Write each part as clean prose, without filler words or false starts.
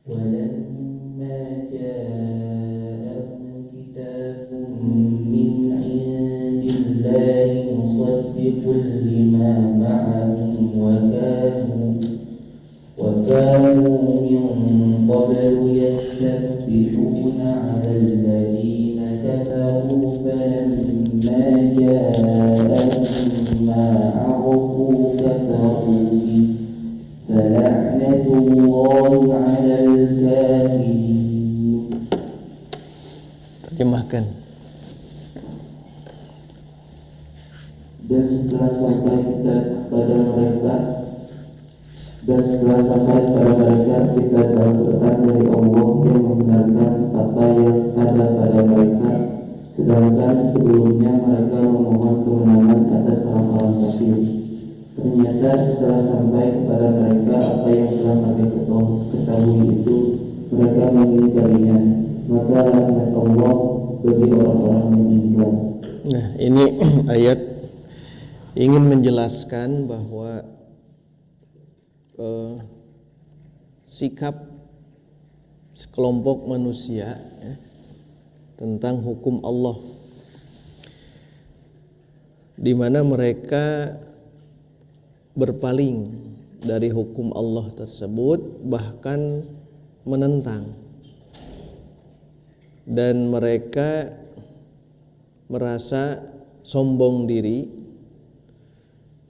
ولما جاءهم كتاب من عند الله مصدق لما معهم وكانوا من قبل يستفتحون على الذين كفروا فلما جاءهم ما عرفوا كفروا به فلعنة الله على الكافرين. Terjemahkan. Dan setelah sampai kepada mereka kitab Al-Quran dari Allah yang membenarkan apa yang ada pada mereka, sedangkan sebelumnya mereka memohon kemenangan atas orang-orang kafir. Ternyata setelah sampai kepada mereka apa yang telah mereka ketahui itu, mereka mengingkarinya, maka laknat Allah bagi orang-orang yang ingkar. Nah, ini ayat ingin menjelaskan bahwa sikap sekelompok manusia ya, tentang hukum Allah, di mana mereka berpaling dari hukum Allah tersebut, bahkan menentang, dan mereka merasa sombong diri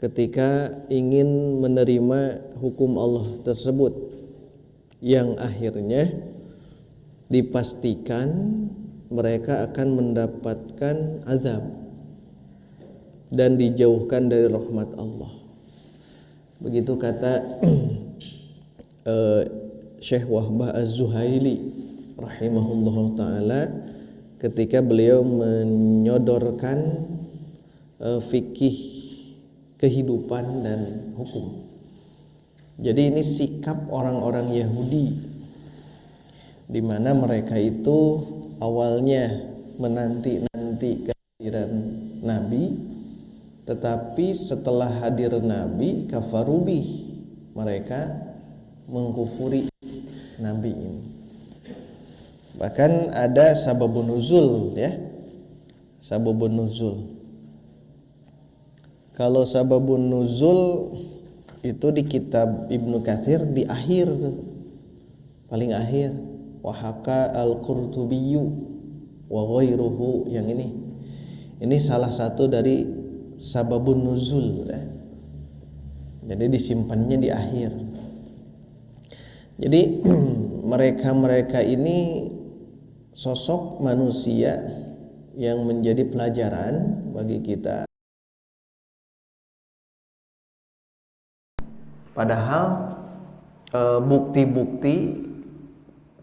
ketika ingin menerima hukum Allah tersebut, yang akhirnya dipastikan mereka akan mendapatkan azab dan dijauhkan dari rahmat Allah. Begitu kata Syekh Wahbah Az-Zuhaili rahimahullah ta'ala ketika beliau menyodorkan fikih kehidupan dan hukum. Jadi ini sikap orang-orang Yahudi, di mana mereka itu awalnya menanti-nanti kehadiran Nabi, tetapi setelah hadir Nabi, kafarubi, mereka mengkufuri Nabi ini. Bahkan ada sababun nuzul ya, sababun nuzul. Kalau sababun nuzul itu di kitab Ibnu Katsir di akhir tuh, paling akhir, wahaka al-Qurtubiyyu wa ghairuhu, yang ini salah satu dari sababun nuzul ya. Jadi disimpannya di akhir. Jadi mereka ini sosok manusia yang menjadi pelajaran bagi kita. Padahal bukti-bukti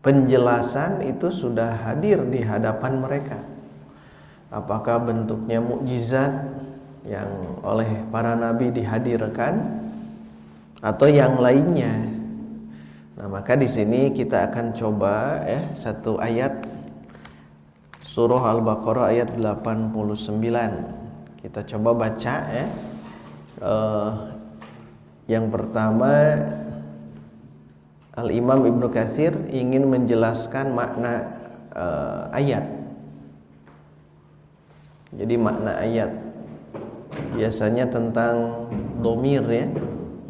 penjelasan itu sudah hadir di hadapan mereka. Apakah bentuknya mukjizat yang oleh para nabi dihadirkan atau yang lainnya. Nah, maka di sini kita akan coba satu ayat surah Al-Baqarah ayat 89. Kita coba baca ya. Yang pertama, Al-Imam Ibnu Katsir ingin menjelaskan makna ayat. Jadi makna ayat biasanya tentang domir ya,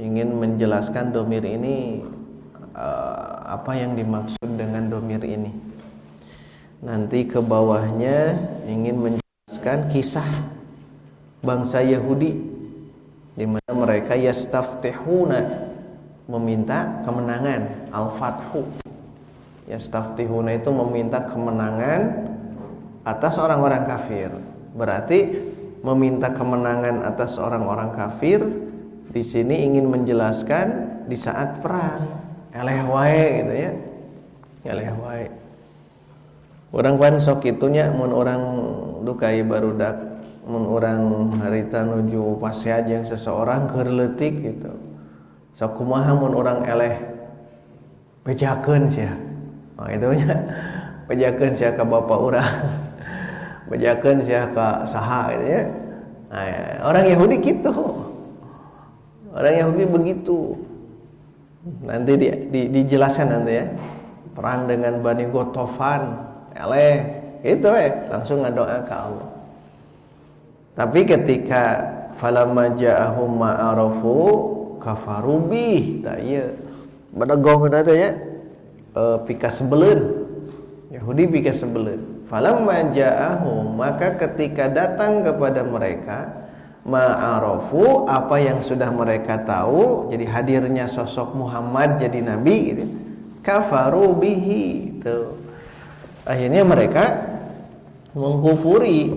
ingin menjelaskan domir ini, apa yang dimaksud dengan domir ini. Nanti ke bawahnya ingin menjelaskan kisah bangsa Yahudi, di mana mereka yastaftihuna, meminta kemenangan, al-fathu. Yastaftihuna itu meminta kemenangan atas orang-orang kafir. Berarti meminta kemenangan atas orang-orang kafir di sini ingin menjelaskan di saat perang. Eleh wae gitu ya. Eleh wae. Urang pan sok kitunya mun urang dukai barudak, mun urang harita nuju paseajeng seseorang keur leutik gitu. Sok kumaha mun urang eleh bejakeun sia. Oh itu nya. Bejakeun sia ka bapa urang. Bejakeun sia ka saha gitu ya. Nah, orang Yahudi gitu. Orang Yahudi begitu. Nanti dijelaskan nanti ya. perang dengan Bani Gotofan, itu langsung ngadoa ke Allah. Tapi ketika falamma ja'ahum ma'arafu kafaru bih, tak ya badagong ada ya, pika sebeleun, Yahudi pika sebeleun. Falamma ja'ahum, maka ketika datang kepada mereka ma'arafu, apa yang sudah mereka tahu, jadi hadirnya sosok Muhammad jadi nabi gitu, kafaru bihi, tuh akhirnya mereka mengkufuri,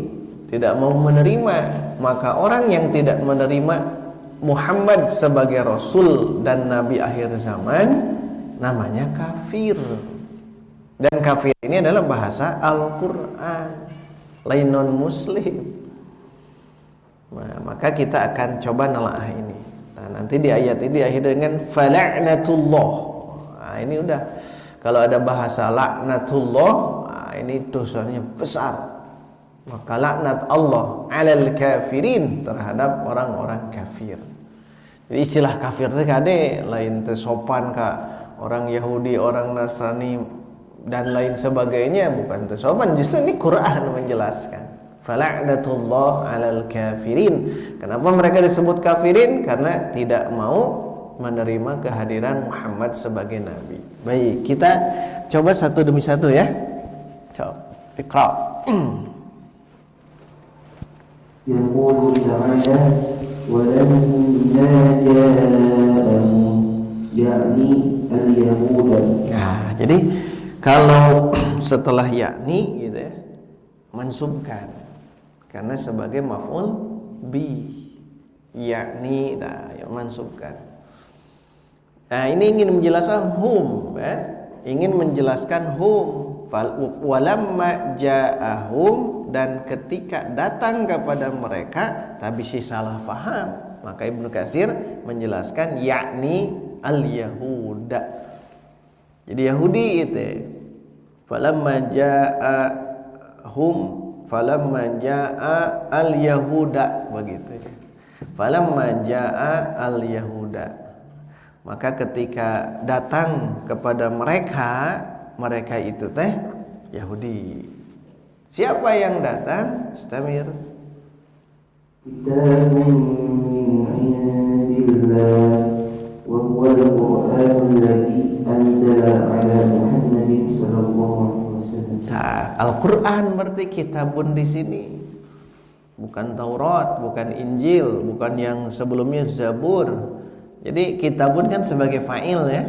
tidak mau menerima. Maka orang yang tidak menerima Muhammad sebagai rasul dan nabi akhir zaman namanya kafir. Dan kafir ini adalah bahasa Al-Qur'an, lain non muslim. Nah, maka kita akan coba nelaah ini. Nah, nanti di ayat ini diakhiri dengan fala'natullah. Nah, ini udah, kalau ada bahasa laknatullah, nah, ini dosanya besar. Maka laknat Allah 'alal kafirin, terhadap orang-orang kafir. Jadi istilah kafir teh kade lain teh sopan ka orang Yahudi, orang Nasrani dan lain sebagainya, bukan teh sopan. Justru ini Quran menjelaskan. Fala'natullah 'alal kafirin. Kenapa mereka disebut kafirin? Karena tidak mau menerima kehadiran Muhammad sebagai nabi. Baik, kita coba satu demi satu ya. Coba Iqra. Yaqulu ta'ala walamma ja'ahum, yakni al-yahuda. Nah, jadi kalau setelah yakni gitu ya, mansubkan karena sebagai maf'ul bi, yakni, nah ya mansubkan. Nah, ini ingin menjelaskan hum ya, ingin menjelaskan hum. Walamma ja'ahum, dan ketika datang kepada mereka, tapi si salah faham, maka Ibnu Katsir menjelaskan yakni al-yahuda. Jadi Yahudi itu falamma ja'ahum, falamma ja'a al-yahuda, begitu. Falamma ja'a al-yahuda, maka ketika datang kepada mereka, mereka itu teh Yahudi. Siapa yang datang? Istamir. Kitabun min indillah wa huwa al-Qur'anul ladzi anzala 'ala Muhammadin sallallahu alaihi wasallam. Nah, Al-Qur'an berarti kitabun di sini. Bukan Taurat, bukan Injil, bukan yang sebelumnya Zabur. Jadi kitabun kan sebagai fa'il ya.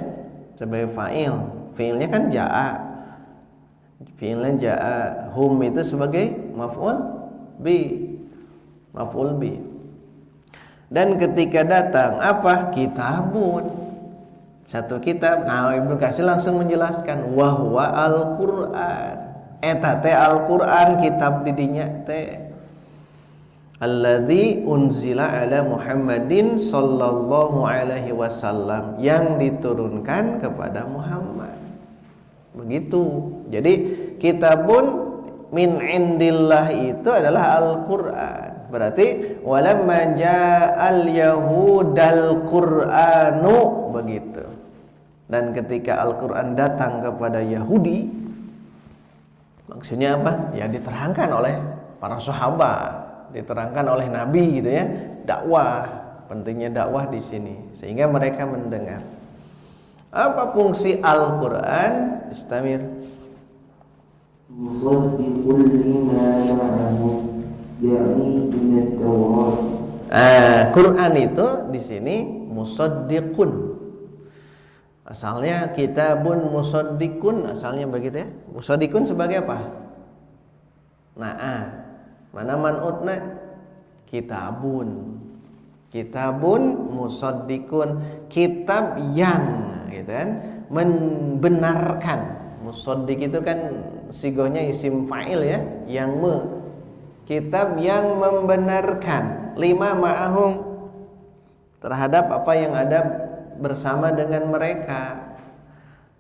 Sebagai fa'il. Fi'ilnya kan ja'a. Fi'ilnya ja'a. Hum itu sebagai maf'ul bi. Maf'ul bi. Dan ketika datang apa? Kitabun. Satu kitab. Nah, Ibnu Katsir langsung menjelaskan wa huwa al-Qur'an. Eta teh Al-Qur'an, kitab didinya teh alladzi unzila ala Muhammadin sallallahu alaihi wasallam, yang diturunkan kepada Muhammad. Begitu. Jadi kitabun min indillah itu adalah Al-Qur'an. Berarti walamma ja'al yahudal Qur'anu, begitu. Dan ketika Al-Qur'an datang kepada Yahudi, maksudnya apa? Ya diterangkan oleh para sahabat, diterangkan oleh Nabi gitu ya. Dakwah, pentingnya dakwah di sini sehingga mereka mendengar. Apa fungsi Al-Qur'an? Istamir. Musaddiqul lima ma'ahum, yakni min at-Taurat. Quran itu di sini musaddiqun. Asalnya kitabun musaddiqun, asalnya begitu ya. Musaddiqun sebagai apa? Mana man'utna? Kitabun. Kitabun musaddiqun, kitab yang gitu kan, membenarkan. Musaddiq itu kan sigonya isim fa'il ya, yang kitab yang membenarkan lima ma'ahum, terhadap apa yang ada bersama dengan mereka.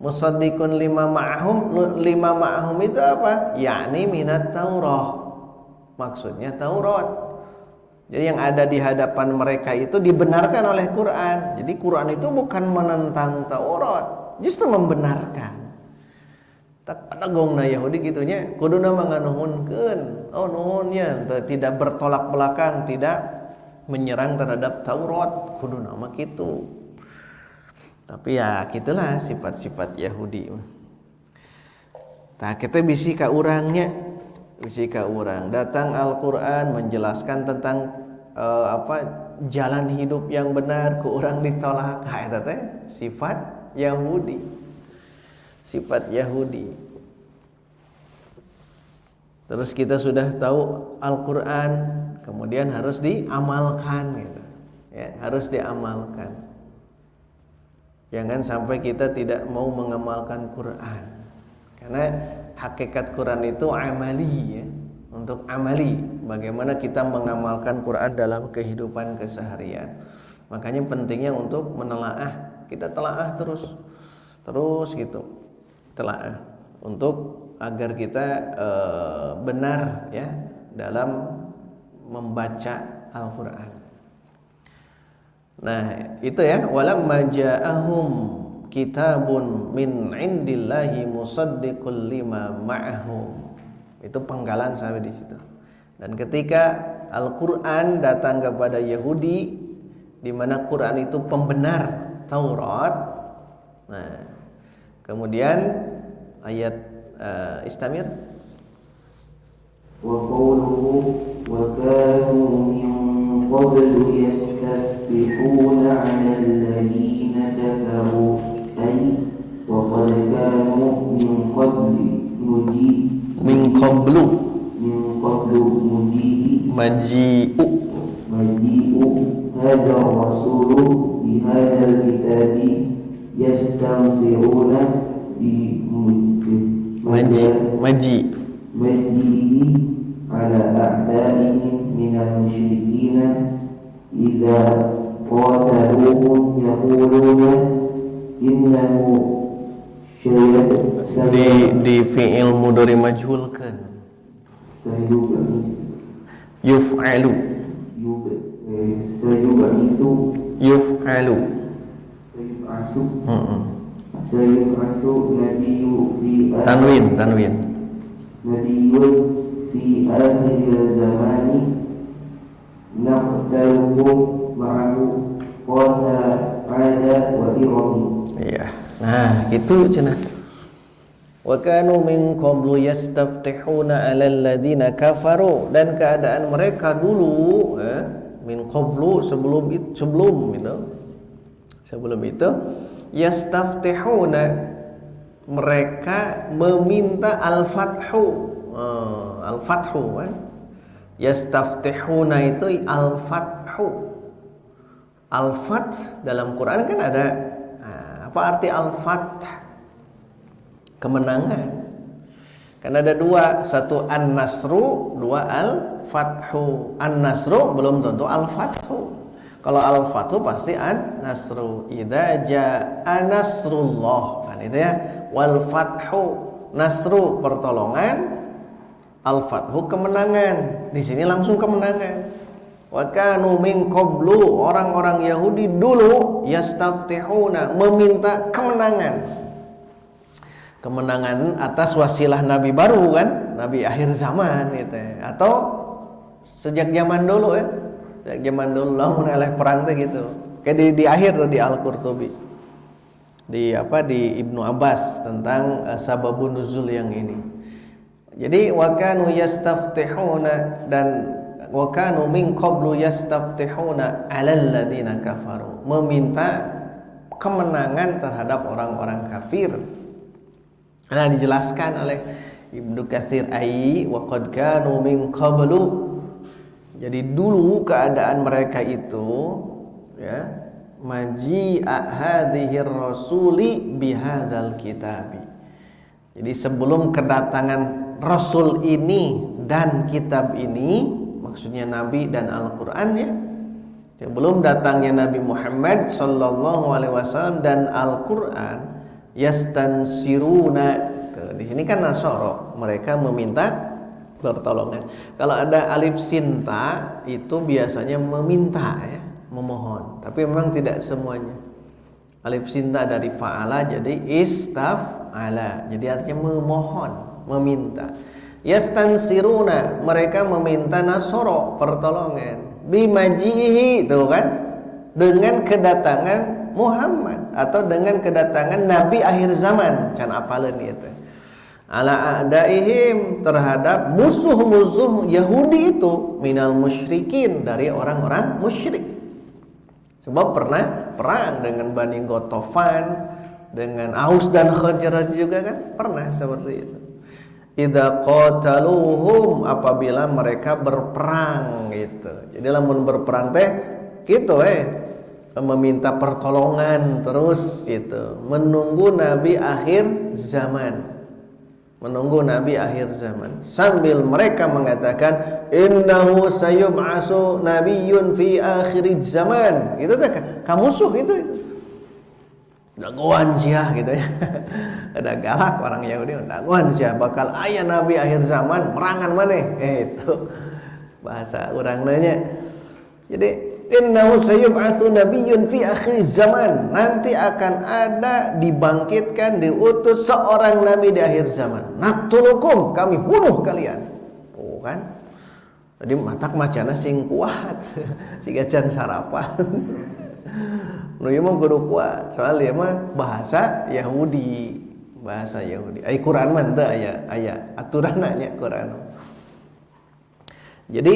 Musaddiqun lima ma'ahum itu apa? Yakni minat Taurah. Maksudnya Taurat. Jadi yang ada di hadapan mereka itu dibenarkan oleh Quran. Jadi Quran itu bukan menentang Taurat, justru membenarkan. Tak padagongna Yahudi gitunya, kuduna manganuhunkeun. Oh nuhunnya, tidak bertolak belakang, tidak menyerang terhadap Taurat, kuduna mah kitu. Tapi ya gitulah sifat-sifat Yahudi. Tah kita bisi ka urangnya, bisi ka urang. Datang Al-Qur'an menjelaskan tentang jalan hidup yang benar, ke urang ditolak. Eta teh sifat Yahudi. Sifat Yahudi. Terus kita sudah tahu Al-Qur'an, kemudian harus diamalkan gitu. Ya, harus diamalkan. Jangan sampai kita tidak mau mengamalkan Quran. Karena hakikat Quran itu amali ya, untuk amali. Bagaimana kita mengamalkan Quran dalam kehidupan keseharian. Makanya pentingnya untuk menelaah. Kita telaah terus gitu. Telaah untuk agar kita benar ya dalam membaca Al-Qur'an. Nah, itu ya, walamma ja'ahum kitabun min indillahi musaddiqul lima ma'ahum. Itu penggalan sampai di situ. Dan ketika Al-Qur'an datang kepada Yahudi, di mana Quran itu pembenar Taurat. Nah, kemudian ayat istamir wa qawluhu wa kanu min qablu yastaftihuna 'ala alladhina kafaru ay wa qad kanu min qablu maji'u hadha rasulu bi hadzal kitabi yastansi'una maji'i ala a'da'ihim minal musyrikina idza qataluhum yaquluna innahu syai'un di fi'il mudhari majhulkan yuf'alu yuf'alu sayu'asu nabiyyu fi tanwin nabiyyun fi akhir zamani naqtaluhum ma'ahu qala ada wa irami. Iya. Nah, itu cenah. Wa kanu min qablu yastaftihuna 'alal ladzina kafaru, dan keadaan mereka dulu min qablu sebelum itu yastaftihuna, mereka meminta al-fathu. Al-fathu kan. Yastaftihuna itu al-fathu. Al-fath dalam Quran kan ada. Apa arti al-fath? Kemenangan. Kan ada dua, satu an-nasru, dua al-fathu. An-nasru belum tentu al-fathu. Kalau al-fathu pasti an-nasru. Idza jaa nasrullah, kan itu ya. Wal fathu, nasru pertolongan, al-fathu kemenangan. Di sini langsung kemenangan. Wa kanu min qablu, orang-orang Yahudi dulu yastaftihuna, meminta kemenangan. Kemenangan atas wasilah nabi baru kan, nabi akhir zaman gitu. Atau sejak zaman dulu ya. Sejak zaman dulu lamun eleh perang teh gitu. Kayak di akhir tuh di Al-Qurtubi. Di Ibnu Abbas tentang sababun nuzul yang ini. Jadi wa kanu yastaftihuna, dan wa kanu min qablu yastaftihuna 'alal ladzina kafaru, meminta kemenangan terhadap orang-orang kafir. Nah, dijelaskan oleh Ibnu Katsir wa qad kanu min qablu. Jadi dulu keadaan mereka itu ya, maji'a hadhir rasuli bihadzal kitabi. Jadi sebelum kedatangan rasul ini dan kitab ini, maksudnya Nabi dan Al-Quran ya. Sebelum datangnya Nabi Muhammad sallallahu alaihi wasallam dan Al-Quran, yastansiruna. Di sini kan nasoro, mereka meminta pertolongan. Kalau ada alif sinta itu biasanya meminta ya, memohon. Tapi memang tidak semuanya. Alif sinta dari fa'ala jadi ala. Jadi artinya memohon, meminta. Yastansiruna, mereka meminta nasoro, pertolongan. Bimajihi, tuh kan, dengan kedatangan Muhammad atau dengan kedatangan Nabi akhir zaman. Can apaleun ieu teh. Ala a'daihim, terhadap musuh-musuh Yahudi itu, minal musyrikin, dari orang-orang musyrik. Sebab pernah perang dengan Bani Ghatafan, dengan Aus dan Khazraj juga kan, pernah seperti itu. Idza qataluhum, apabila mereka berperang gitu. Jadi lamun berperang teh gitu meminta pertolongan terus gitu, menunggu Nabi akhir zaman. Menunggu Nabi akhir zaman, sambil mereka mengatakan innahu sayub'atsu nabiyyun fi akhir zaman. Itu teh kamusuh itu. Daguan sia gitu ya. Ada galak orang Yahudi, daguan sia bakal aya nabi akhir zaman, merangan maneh. Itu bahasa urang nya. Jadi innahu sayub'atsu nabiyyun fi akhir zaman, nanti akan ada dibangkitkan, diutus seorang nabi di akhir zaman. Naqtulukum, kami bunuh kalian. Oh kan. Jadi matak macana sing kuat. Siga can sarapan. Nu ieu mah kudu kuat, soal ieu mah bahasa Yahudi. Bahasa Yahudi. Ai Quran mah teu aya aturanna nya Quran. Jadi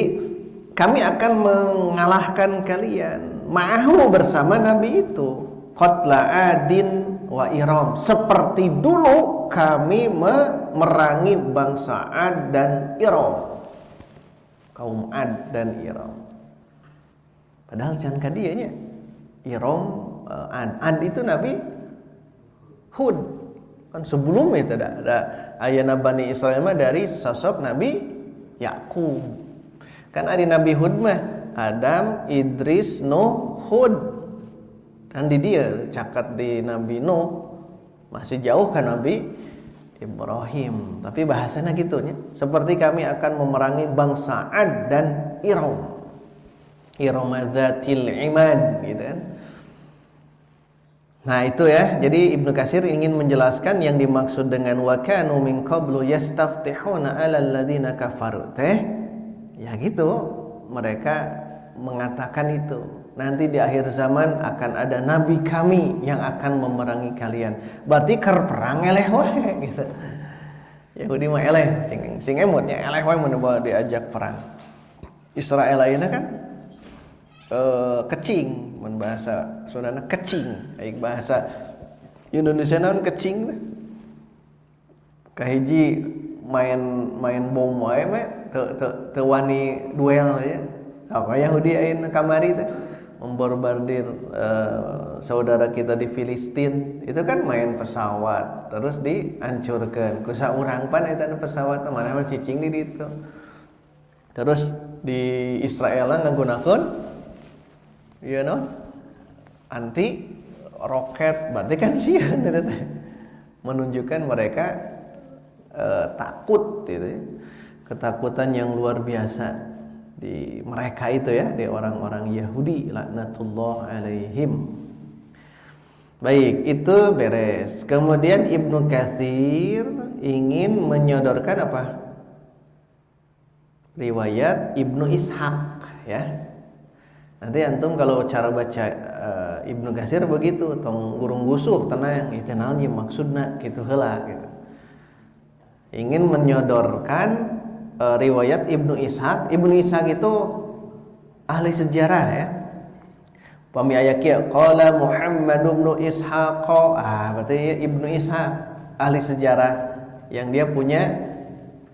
kami akan mengalahkan kalian ma'ahu, bersama Nabi itu, qatla adin wa iram, seperti dulu kami memerangi bangsa Ad dan Iram, kaum Ad dan Iram. Padahal jangan kadieu nya Iram, Ad itu Nabi Hud kan, sebelum itu ada ayana Bani Israil mah dari sosok Nabi Yakub. Kan ada Nabi Hud mah Adam, Idris, Nuh, Hud. Kan di dia cakat di Nabi Nuh masih jauh kan Nabi Ibrahim. Tapi bahasanya gitu nya. Seperti kami akan memerangi bangsa Ad dan Iram. Iramadatil imad gitu kan. Nah itu ya. Jadi Ibnu Katsir ingin menjelaskan yang dimaksud dengan wa kanu min qablu yastaftihuna 'alal ladzina kafaru teh. Ya gitu, mereka mengatakan itu. Nanti di akhir zaman akan ada nabi kami yang akan memerangi kalian. Berarti keur perang eleh wae gitu. Yahudi mah eleh, sing emotnya eleh wae mun diajak perang. Israel lainnya kan kecing, mun bahasa Sundana kecing. Aing bahasa Indonesia naon kecing teh. Kahiji main bom wae mah teu wani duel ya. Apa Yahudi ayeuna kamari teh membombardir saudara kita di Filistin. Itu kan main pesawat terus dihancurkeun ku saurang pan eta pesawat mana mah cicing di ditu. Terus di Israel nggunakeun ieu naon? Anti roket, berarti kan sieun eta teh. Menunjukkan mereka takut gitu ya. Ketakutan yang luar biasa di mereka itu ya, di orang-orang Yahudi laknatullah alaihim. Baik, itu beres. Kemudian Ibnu Katsir ingin menyodorkan apa? Riwayat Ibnu Ishaq ya. Nanti antum kalau cara baca Ibnu Katsir begitu, tong gurung gusuh tenang, itu naon ieu maksudna kitu heula gitu. Ingin menyodorkan riwayat Ibnu Ishaq. Ibnu Ishaq itu ahli sejarah ya. Pami aya kieu qala Muhammad bin Ishaq. Berarti Ibnu Ishaq ahli sejarah yang dia punya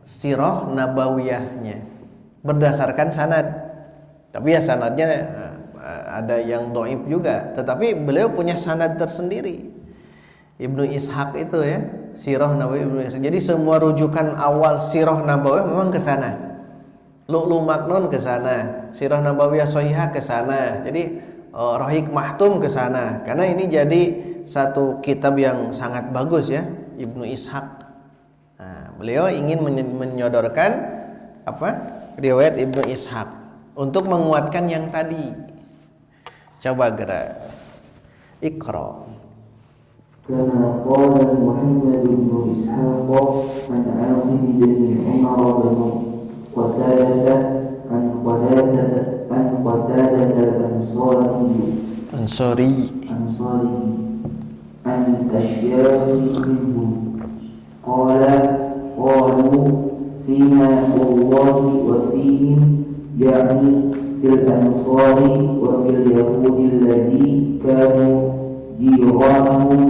sirah nabawiyahnya berdasarkan sanad. Tapi ya sanadnya ada yang dhaif juga, tetapi beliau punya sanad tersendiri. Ibnu Ishaq itu ya, sirah Nabawi Ibnu Ishaq. Jadi semua rujukan awal sirah Nabawi memang ke sana. Lu'lu Maknun ke sana, sirah Nabawiyah Shahihah ke sana. Jadi Rahiq Mahtum ke sana. Karena ini jadi satu kitab yang sangat bagus ya, Ibnu Ishaq. Nah, beliau ingin menyodorkan apa? Riwayat Ibnu Ishaq untuk menguatkan yang tadi. Coba gerak. Iqra. كما قال محمد بن Ansori عن أشياخ منهم قالوا فينا والله وفيهم يعني في الأنصار وفي اليهود الذي كانوا جيرانهم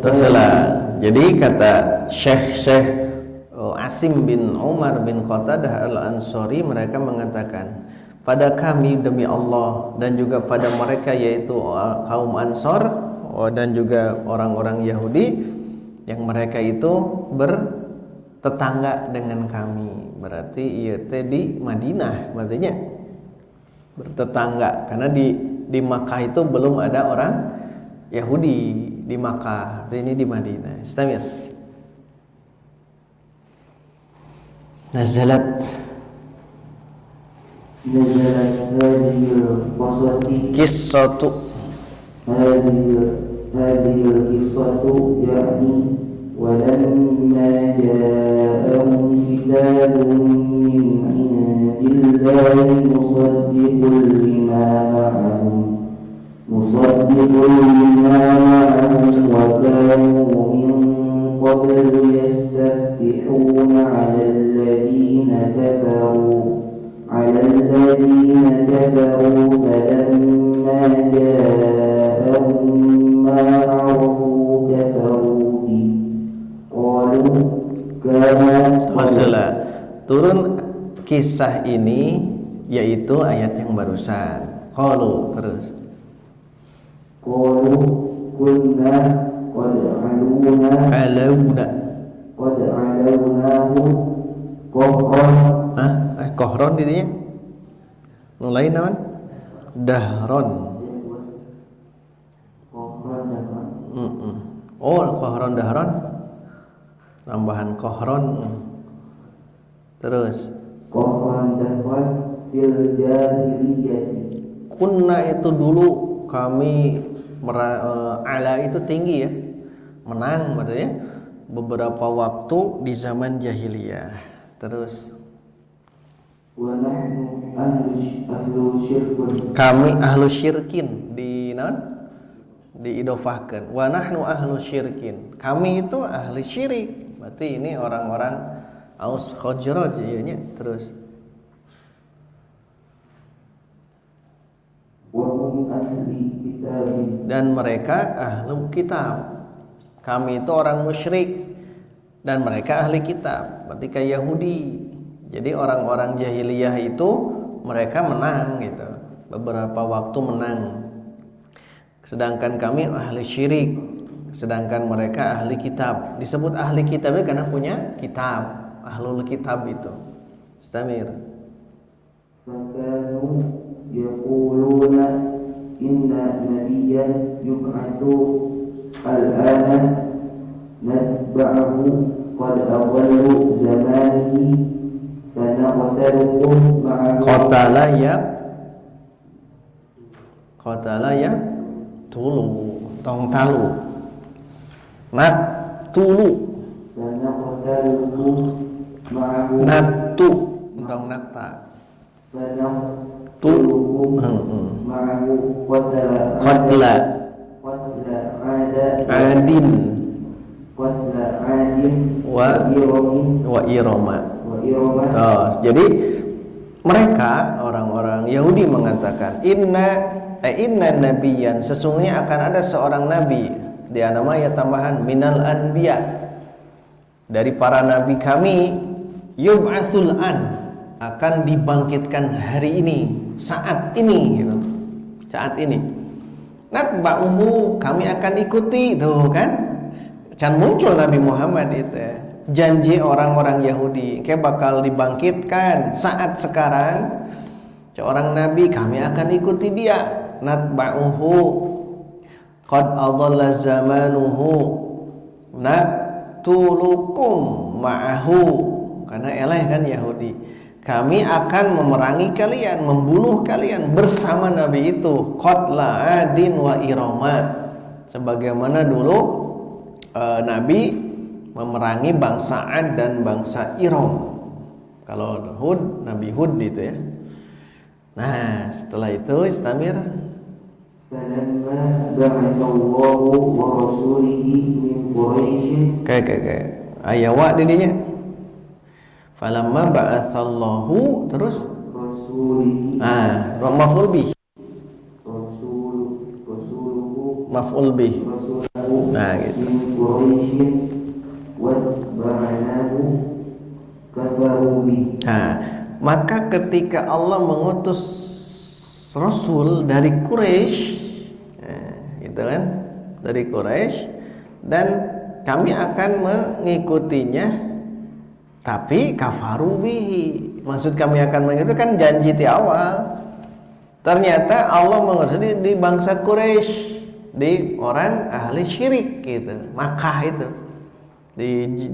Tersalah. Jadi kata Syekh Asim bin Umar bin Qatadah al-Ansari, mereka mengatakan, pada kami demi Allah dan juga pada mereka yaitu kaum Ansor dan juga orang-orang Yahudi yang mereka itu bertetangga dengan kami. Berarti ieu teh di Madinah, maksudnya bertetangga karena di Makkah itu belum ada orang Yahudi di Makkah. Ini di Madinah. Istamir. Nazalat Qissatu هذه القصة يعني ولما جاءهم كتاب من عند الله مصدق لما معهم وكانوا من قبل يستفتحون على الذين كفروا فلما جاءهم ما عرفوا كفروا به قالوا كما Masalah turun kisah ini yaitu ayat yang barusan. Qalu terus. Qalu kunna qad alawnahu qahran. Kohron dirinya. Nu lain naon? Dahron. Oh, kohron dahron. Tambahan kohron. Terus Kohron dahron fil jahiliyah. Kunna itu dulu kami ala itu tinggi ya, menang maksudnya beberapa waktu di zaman jahiliyah. Terus kami ahlu syirkin diidofahkan. Wa nahnu ahlu syirkin. Kami itu ahli syirik. Berarti ini orang-orang Aus Khazraj ya. Terus dan mereka ahlu kitab. Kami itu orang musyrik dan mereka ahli kitab. Berarti kayak Yahudi. Jadi orang-orang jahiliyah itu mereka menang gitu. Beberapa waktu menang. Sedangkan kami ahli syirik. Sedangkan mereka ahli kitab. Disebut ahli kitabnya karena punya kitab. Ahlul kitab itu. Istamir. Fakanu yaquluna inna nabiyyan yub'atsu al-ana natba'ahu qad adallu zamanihi Qatala ya tulu tong talu nat tulu natu tong nakta tulu qatla adin wa iroma. Jadi mereka orang-orang Yahudi mengatakan inna nabiyyan, sesungguhnya akan ada seorang nabi, dia namanya tambahan minal anbiya, dari para nabi kami, yub'atsul an, akan dibangkitkan hari ini, saat ini gitu. Saat ini. Natba'uhu, kami akan ikuti, tuh kan? Can muncul Nabi Muhammad itu ya. Janji orang-orang Yahudi kayak bakal dibangkitkan saat sekarang. Seorang nabi kami akan ikuti dia. Natba'uhu qad adalla zamanuhu natulukum ma'ahu, karena eleh kan Yahudi. Kami akan memerangi kalian, membunuh kalian bersama nabi itu. Qatla adin wa irama, sebagaimana dulu nabi memerangi bangsa Ad dan bangsa Iram. Kalau Hud, Nabi Hud itu ya. Nah, setelah itu istamir فلما بعث الله ورسوله من قريش. Kayak ayawa didinya. Falamma ba'atsallahu terus rasulihi. Maf'ul bih. Rasuluhu. Maf'ul bih. Rasulahu. Gitu. Min Quraisy wa ba'anahu kafaru bih. Maka ketika Allah mengutus Rasul dari Quraisy, gitu kan, dari Quraisy, dan kami akan mengikutinya, tapi kafaru bihi. Maksud kami akan mengikuti kan janji di awal. Ternyata Allah mengutus di bangsa Quraisy, di orang ahli syirik gitu, Makkah itu.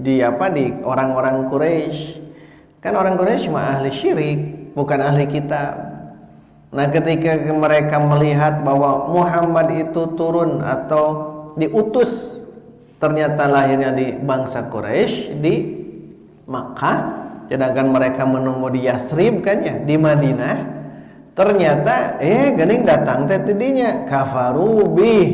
Di orang-orang Quraisy. Kan orang Quraisy cuma ahli syirik, bukan ahli kitab. Nah, ketika mereka melihat bahwa Muhammad itu turun atau diutus, ternyata lahirnya di bangsa Quraisy di Makkah, sedangkan mereka menunggu di Yathrib kan ya, di Madinah. Ternyata geuning datang teh tidinya kafaru bih.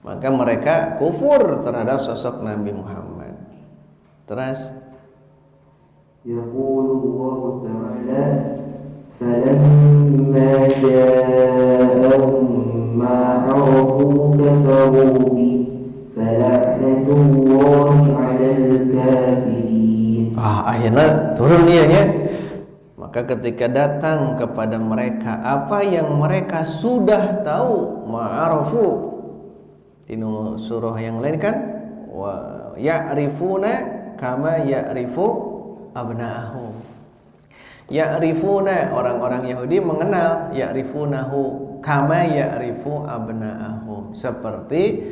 Maka mereka kufur terhadap sosok Nabi Muhammad. Terus yaqulu ta'ala falamma ja'ahum ma 'arafu kafaru bi fala'natullahi 'alal kafirin. Akhirnya turun dia nya. Maka ketika datang kepada mereka apa yang mereka sudah tahu, ma'arafu, ini surah yang lain kan, wa ya'rifuna kama ya'rifu abna'ahum. Ya'rifuna, orang-orang Yahudi mengenal, ya'rifunahu kama ya'rifu abna'ahum, seperti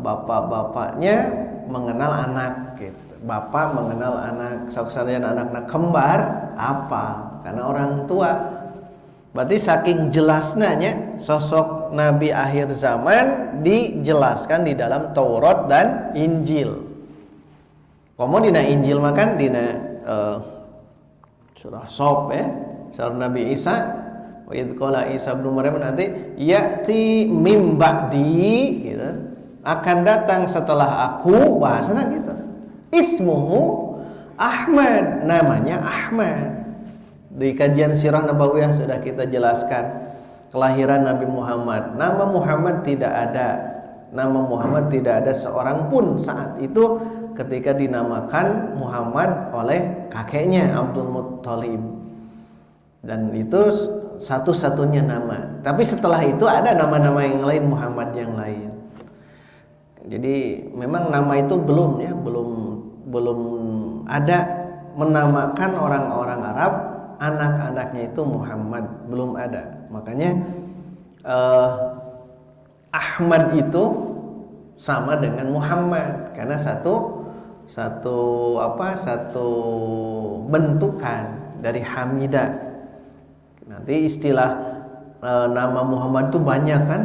bapak-bapaknya mengenal anak gitu. Bapak mengenal anak, saudara anak-anak kembar apa? Karena orang tua. Berarti saking jelasnya sosok Nabi akhir zaman dijelaskan di dalam Taurat dan Injil. Komo dina Injil makan dina surah Sof ya, surah Nabi Isa. Wa idz qala Isa ibnu Maryam nanti ya'ti mim ba'di gitu. Akan datang setelah aku, bahasana gitu. Ismuhu Ahmad, namanya Ahmad. Di kajian sirah nabawiyah sudah kita jelaskan kelahiran Nabi Muhammad. Nama Muhammad tidak ada. Nama Muhammad tidak ada seorang pun saat itu ketika dinamakan Muhammad oleh kakeknya Abdul Muttalib. Dan itu satu-satunya nama. Tapi setelah itu ada nama-nama yang lain, Muhammad yang lain. Jadi memang nama itu belum ada menamakan orang-orang Arab anak-anaknya itu Muhammad, belum ada. Makanya Ahmad itu sama dengan Muhammad karena satu bentukan dari Hamidah. Nanti istilah nama Muhammad itu banyak kan?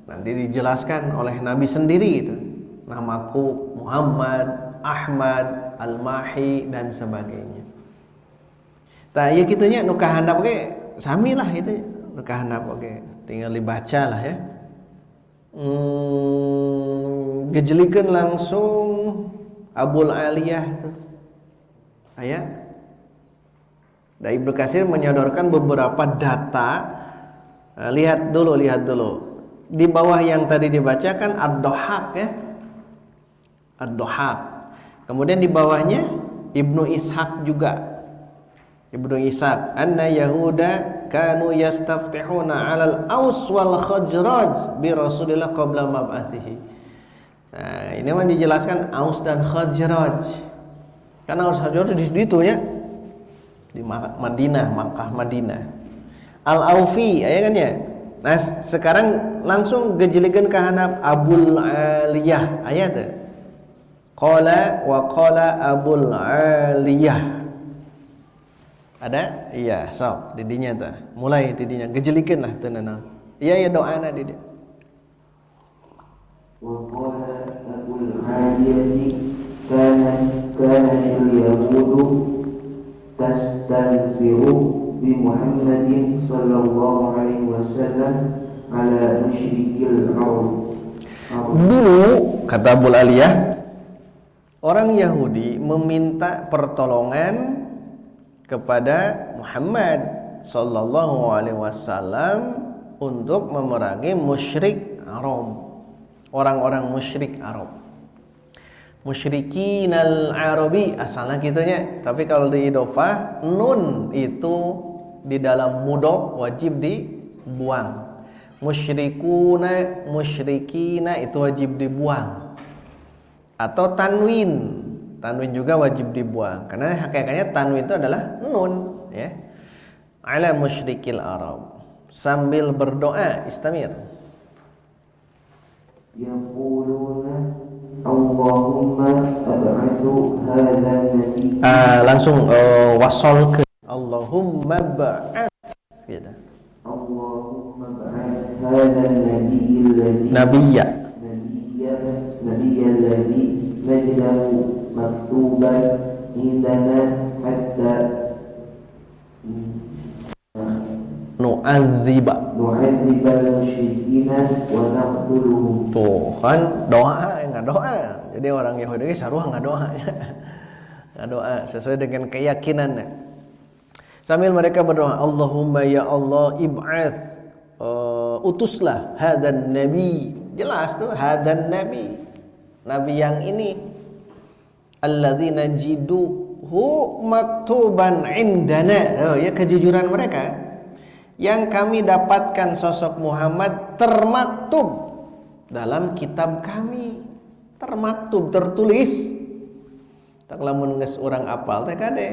Nanti dijelaskan oleh Nabi sendiri itu. Namaku Muhammad, Ahmad, Al-Mahi dan sebagainya. Tah ieu kitu nya nu kahandap ge sami lah itu nu kahandap oge. Tinggal dibaca lah ya. Gejlikeun langsung Abul Aliyah tuh. Aya. Da Ibnu Katsir menyodorkan beberapa data. Lihat dulu. Di bawah yang tadi dibacakan Ad-Dhahhak ya. Ad-Dhahhak. Kemudian di bawahnya Ibnu Ishaq juga. Ibnu Ishaq, anna Yahuda kanu yastaftihuna 'alal Aus wal Khazraj bi Rasulillah qabla mab'atsihi. Nah, ini mah dijelaskan Aus dan Khazraj. Karena Aus Khazraj di situ ya. Di Madinah, Makkah Madinah. Al-Aufi aya kan ya? Nah, sekarang langsung gejlikeun ka handap Abul Aliyah aya teh. Qala wa qala Abul Aliyah. Ada? Iya, sok didinya teh. Mulai didinya gejlikeun lah teu naon. Iya doana di dieu. Wa qala Abul Aliyah kana al-yahudu tastanziru بمحمد صلى الله عليه وسلم على مشرك العرب. Dulu kata Abul Aliyah, orang Yahudi meminta pertolongan kepada Muhammad sallallahu alaihi wasallam untuk memerangi musyrik Arab. Orang-orang musyrik Arab. Musyrikin al-Arabi asalnya gitunya, tapi kalau di idhofah nun itu di dalam mudhof wajib dibuang. Musyrikuna, musyrikina itu wajib dibuang. Atau tanwin juga wajib dibuang karena hakikatnya tanwin itu adalah nun, ya. Ala musyrikil Arab. Sambil berdoa istamir. Yaquluna Allahumma ab'athu hadha nabi. Langsung wasol ke Allahumma ba'ath gitu. Allahumma ba'ath hadha nabi alladhi Nabiyya alladhi najlahu maktuban indana hatta nu'adziba musyrikina wa naqtuluhum. tuh kan doa nggak doa. Jadi orang Yahudi saruah nggak doa ya. Nggak doa sesuai dengan keyakinannya. Sambil mereka berdoa, Allahumma ya Allah ib'ats, utuslah hadan nabi. Jelas tuh hadan nabi, nabi yang ini, alladzi najiduhu maktuban indana. Ya kejujuran mereka, yang kami dapatkan sosok Muhammad termaktub dalam kitab kami. Termaktub, tertulis. Tak lamun geus urang apal teh kade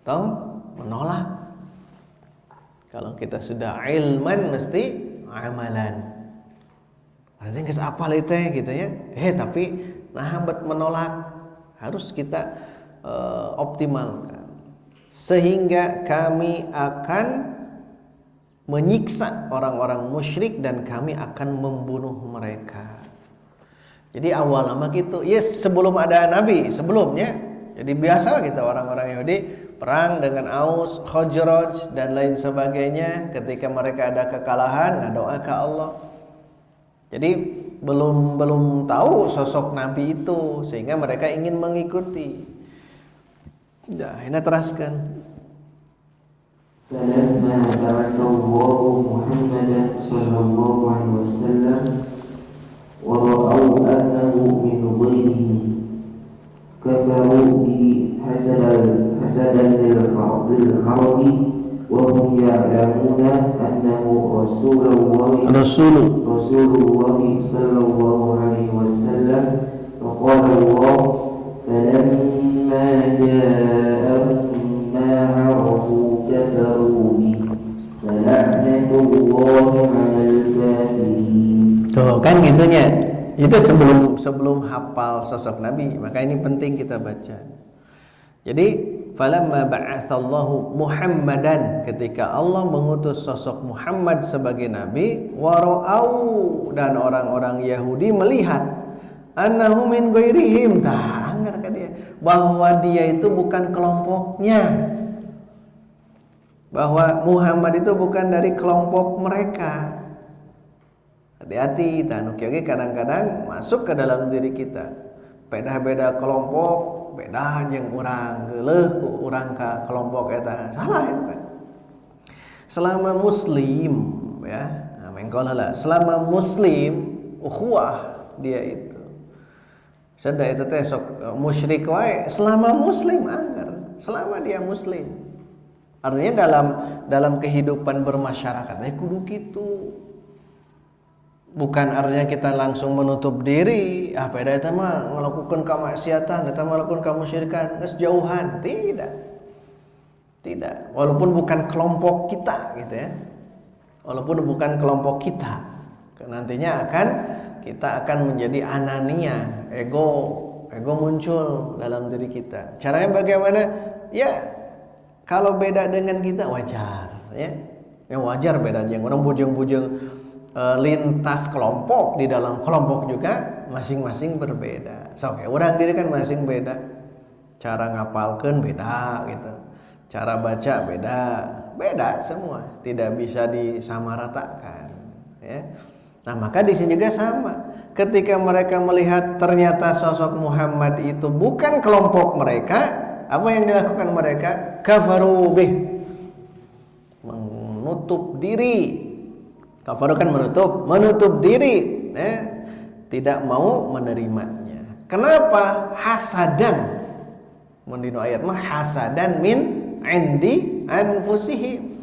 tong menolak. Kalau kita sudah ilman mesti amalan. Artinya geus apal teh gitu ya. Tapi nah bet menolak harus kita optimalkan sehingga kami akan menyiksa orang-orang musyrik dan kami akan membunuh mereka. Jadi awal nama gitu, yes, sebelum ada nabi, sebelumnya. Jadi biasa kita orang-orang Yahudi perang dengan Aus, Khazraj dan lain sebagainya. Ketika mereka ada kekalahan, ngadoa ke Allah. Jadi belum tahu sosok nabi itu sehingga mereka ingin mengikuti. Nah, ini teraskan. فلما بعث الله محمدا صلى الله عليه وسلم ورأوا أنه من غيره كفروا به حسدا للعرب وهم يعلمون أنه رسول الله صلى الله عليه وسلم. فقال الله فلما جاءهم ما عرفوا كفروا به فلعنة الله على الكافرين. Tuh kan gitunya. Itu sebelum hafal sosok Nabi, maka ini penting kita baca. Jadi falamma ba'atsallahu Muhammadan, ketika Allah mengutus sosok Muhammad sebagai nabi, wara'au, dan orang-orang Yahudi melihat annahu min ghairihim, bahwa dia itu bukan kelompoknya, bahwa Muhammad itu bukan dari kelompok mereka. Hati-hati, tanuki kadang-kadang masuk ke dalam diri kita. Beda-beda kelompok, beda jeung urang, geuleuh ku urang ka kelompok eta. Salah eta. Selama muslim ya, mengkolala, selama muslim ukhuwah dia itu. Sada eta teh sok musyrik wae, selama muslim anggar, selama dia muslim. Artinya dalam kehidupan bermasyarakat kudu kitu. Bukan artinya kita langsung menutup diri, beda eta mah ngelakukeun kamaksiatan, eta mah ngelakukeun kemusyrikan, geus jauhan. Tidak. Walaupun bukan kelompok kita gitu ya. Walaupun bukan kelompok kita. Nantinya kita akan menjadi anania, ego muncul dalam diri kita. Caranya bagaimana? Ya, kalau beda dengan kita wajar ya. Ya wajar beda jeung orang bujeng-bujeng lintas kelompok, di dalam kelompok juga masing-masing berbeda. So, orang diri kan masing beda. Cara ngapalkeun beda gitu. cara baca beda semua, tidak bisa disamaratakan ya. Nah, maka di sini juga sama. Ketika mereka melihat ternyata sosok Muhammad itu bukan kelompok mereka, apa yang dilakukan mereka? Kafaru bih, menutup diri. Kafaru kan menutup diri, tidak mau menerimanya. Kenapa? Hasadan. Mendino ayat mah hasadan min indi anfusihim.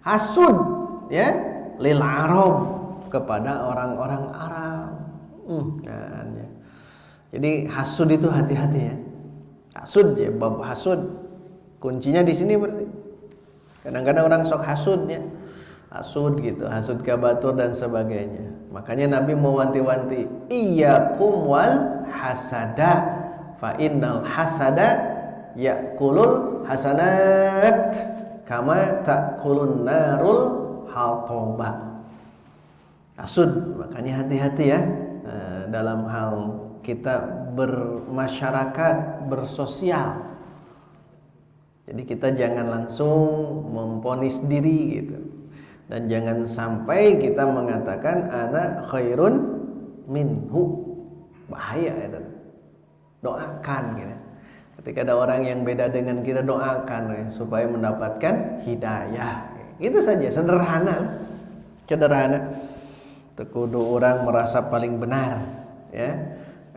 Hasud ya lil Arab, kepada orang-orang Arab. Kan, ya. Jadi hasud itu hati-hati ya. Hasud ya, bab hasud. Kuncinya di sini berarti. Kadang-kadang orang sok hasud ya. Hasud gitu, hasud kabatur dan sebagainya. Makanya Nabi mau wanti-wanti, iyyakum wal hasada fa innal hasada yakulul hasanat kama takulun narul hataba. Hasud, makanya hati-hati ya dalam hal kita bermasyarakat, bersosial. Jadi kita jangan langsung memponis diri gitu. Dan jangan sampai kita mengatakan ana khairun minhu. Bahaya itu. Doakan gitu. Ketika ada orang yang beda dengan kita, doakan ya, supaya mendapatkan hidayah. Itu saja, sederhana. Tekudu orang merasa paling benar ya.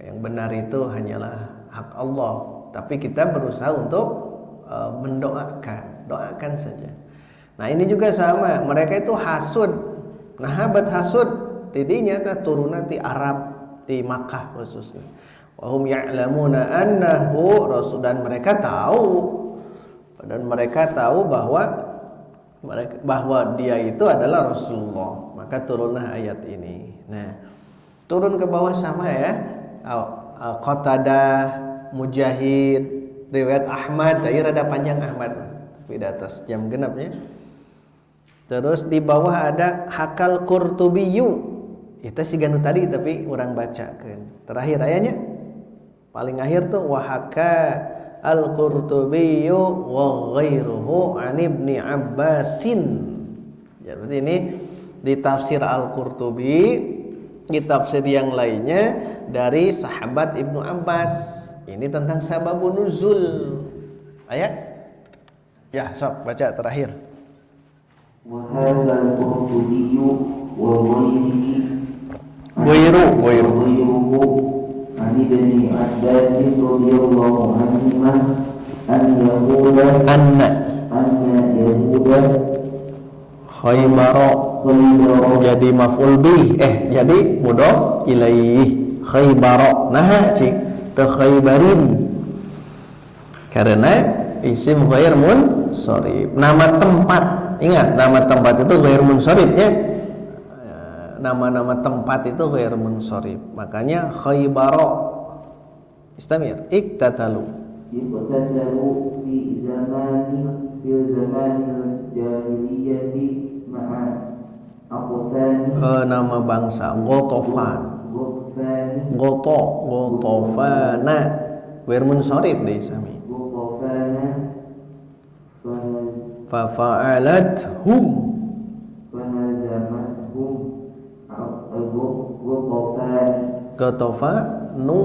Yang benar itu hanyalah hak Allah, tapi kita berusaha untuk doakan saja. Nah, ini juga sama, mereka itu hasud. Nah, habat hasud tidinya turunna ti Arab, ti Makkah khususnya. Wa hum ya'lamuna annahu rasul, dan mereka tahu bahwa dia itu adalah Rasulullah. Maka turunlah ayat ini. Nah, turun ke bawah sama ya. Qatadah, Mujahid, riwayat Ahmad, tadi rada panjang Ahmad, tapi di atas jam genapnya. Terus di bawah ada hakal Qurtubiyyu. Itu si ganu tadi tapi orang bacakeun. Terakhir ayatnya paling akhir tuh wahaka al-Qurtubiyyu wa ghairuhu an Ibni Abbasin. Ya, berarti ini di tafsir Al-Qurtubi, di tafsir yang lainnya dari sahabat Ibnu Abbas. Ini tentang sababun nuzul. Ayat? Ya, sok baca terakhir. Wa hadzal Qurtubiyyu wa ghairuhu an Ibni Abbas radhiyallahu anhuma an yahuda Khaybara jadi maf'ul bih, jadi mudhof ilaih. Khaybara nah cik te Khaybarin, karena isim ghair munsharif, nama tempat. Ingat, nama tempat itu ghair munsharif ya. Nama-nama tempat itu ghair munsharif. Makanya Khaybara. Istamir, iktatalu fi zamanil jahiliyati ma'a aqfani. Nama bangsa Ghatafan. Ghatafana ghair munsharif deh sami. Fa fa'alathum Ghatafanu.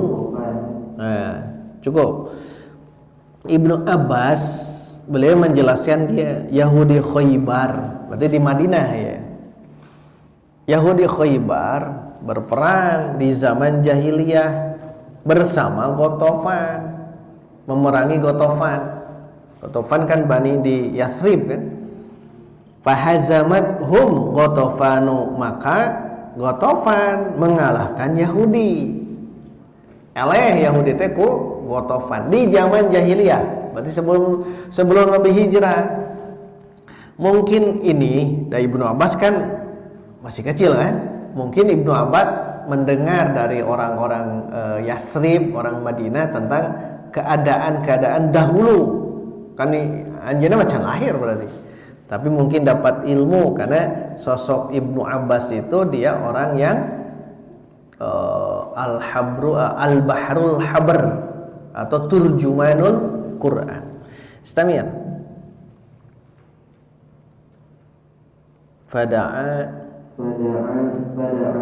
Nah, cukup. Ibnu Abbas beliau menjelaskan dia Yahudi Khaybar, berarti di Madinah ya. Yahudi Khaybar berperang di zaman jahiliyah bersama Ghatafan, memerangi Ghatafan. Ghatafan kan bani di Yathrib kan. Fahazamathum Ghatafanu, maka Ghatafan mengalahkan Yahudi. Yahudi teh ku Ghatafan di zaman jahiliyah, berarti sebelum Nabi hijrah. Mungkin ini dari Ibnu Abbas kan masih kecil kan. Mungkin Ibnu Abbas mendengar dari orang-orang Yathrib, orang Madinah tentang keadaan-keadaan dahulu. Kan anjeunna macan lahir berarti. Tapi mungkin dapat ilmu karena sosok Ibnu Abbas itu dia orang yang al-bahrul habr atau turjumanul Quran. Istamir. Fada'a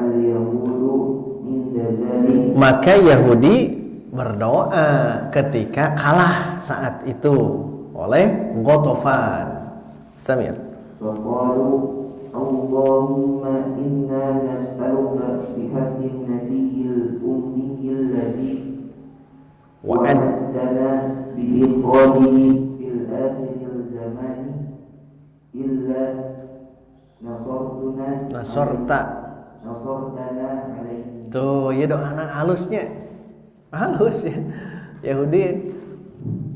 al-yahudu inda dzalik. Maka Yahudi berdoa ketika kalah saat itu oleh Ghatafan. Istamir. Faqalu Allahumma inna nas'aluka bihaqqin nabiyyil ummiyil ladzi wa'adtana bi'ikhrajihi fil akhiril zamani illa nasartana alaihi. Tuh, ya doa anak halusnya. Halus ya. Yahudi,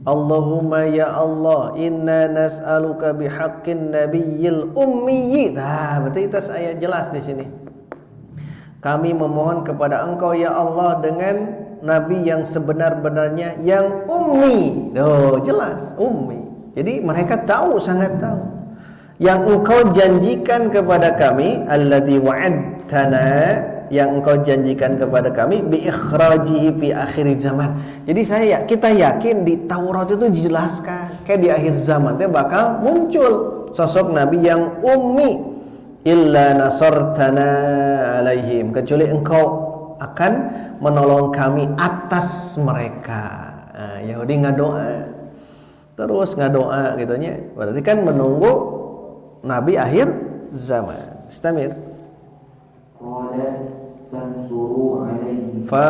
Allahumma ya Allah, inna nas'aluka bihaqqin nabiyyil ummi. Nah, berarti itu ayat jelas di sini. Kami memohon kepada Engkau ya Allah dengan nabi yang sebenar-benarnya yang ummi. Tuh, jelas, ummi. Jadi mereka tahu, sangat tahu. Yang Engkau janjikan kepada kami, alladzi wa'adtana, yang Engkau janjikan kepada kami bi ikhrajihi fi akhir zaman. Jadi kita yakin di Taurat itu dijelaskan kayak di akhir zaman itu bakal muncul sosok nabi yang ummi. Illa nasartana alaihim, kecuali Engkau akan menolong kami atas mereka. Nah, Yahudi ngadoa. Terus ngadoa gitunya. Berarti kan menunggu nabi akhir zaman. Istamir. Fa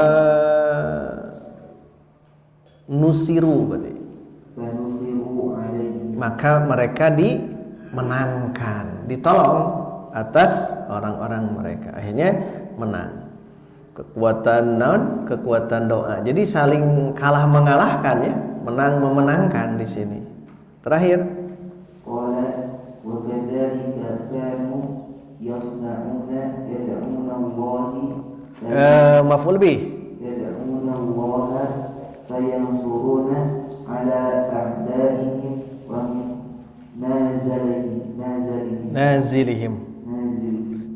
nusiru berarti. Maka mereka dimenangkan, ditolong atas orang-orang mereka. Akhirnya menang. Kekuatan naon? Kekuatan doa. Jadi saling kalah mengalahkan ya, menang memenangkan di sini. Terakhir. Maf'ul bih. Yad'una Allah fayansuruna ala a'daihim wa nazilihim.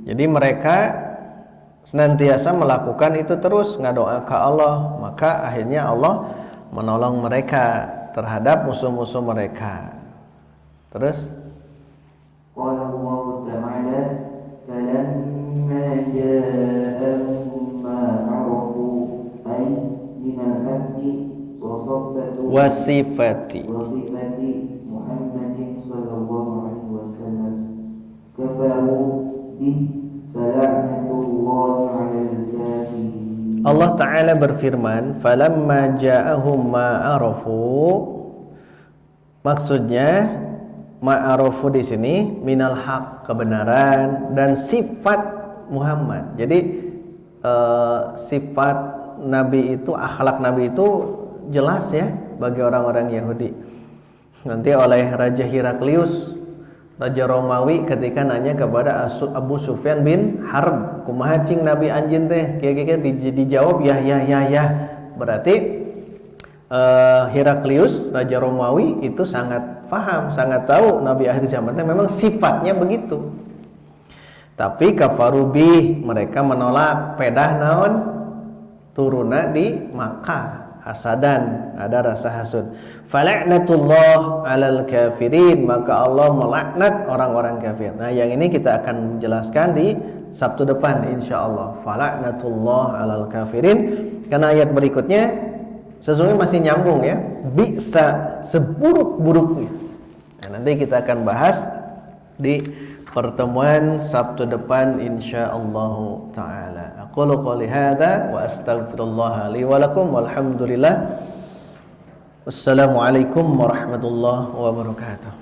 Jadi mereka senantiasa melakukan itu terus ngadoa ke Allah, maka akhirnya Allah menolong mereka terhadap musuh-musuh mereka. Terus qala Allah ta'ala falamma ja'ahum ma 'arafu ay min al-haqqi wa sifati Muhammadin sallallahu alaihi wasallam kafaru bi fala'natullahi 'alal kafirin. Allah Ta'ala berfirman, falamma ja'ahum ma 'arafu, maksudnya ma'arufu di sini minal haq, kebenaran, dan sifat Muhammad. Jadi sifat Nabi itu, akhlak Nabi itu jelas ya bagi orang-orang Yahudi. Nanti oleh Raja Heraklius, Raja Romawi ketika nanya kepada Abu Sufyan bin Harb, kumaha cing Nabi anjeun teh? Kira-kira dijawab ya. Berarti Heraklius, Raja Romawi itu sangat paham, sangat tahu Nabi akhir zaman memang sifatnya begitu. Tapi kafarubi, mereka menolak pedah naon turuna di Makkah, hasadan, ada rasa hasud. Fala'natullah 'alal kafirin, maka Allah melaknat orang-orang kafir. Nah, yang ini kita akan jelaskan di Sabtu depan insyaallah. Fala'natullah 'alal kafirin, karena ayat berikutnya sesungguhnya masih nyambung ya, bisa seburuk-buruknya. Nah, nanti kita akan bahas di pertemuan Sabtu depan insyaallah taala. Aqulu qouli hadza wa astaghfirullah li wa lakum walhamdulillah. Wassalamualaikum warahmatullahi wabarakatuh.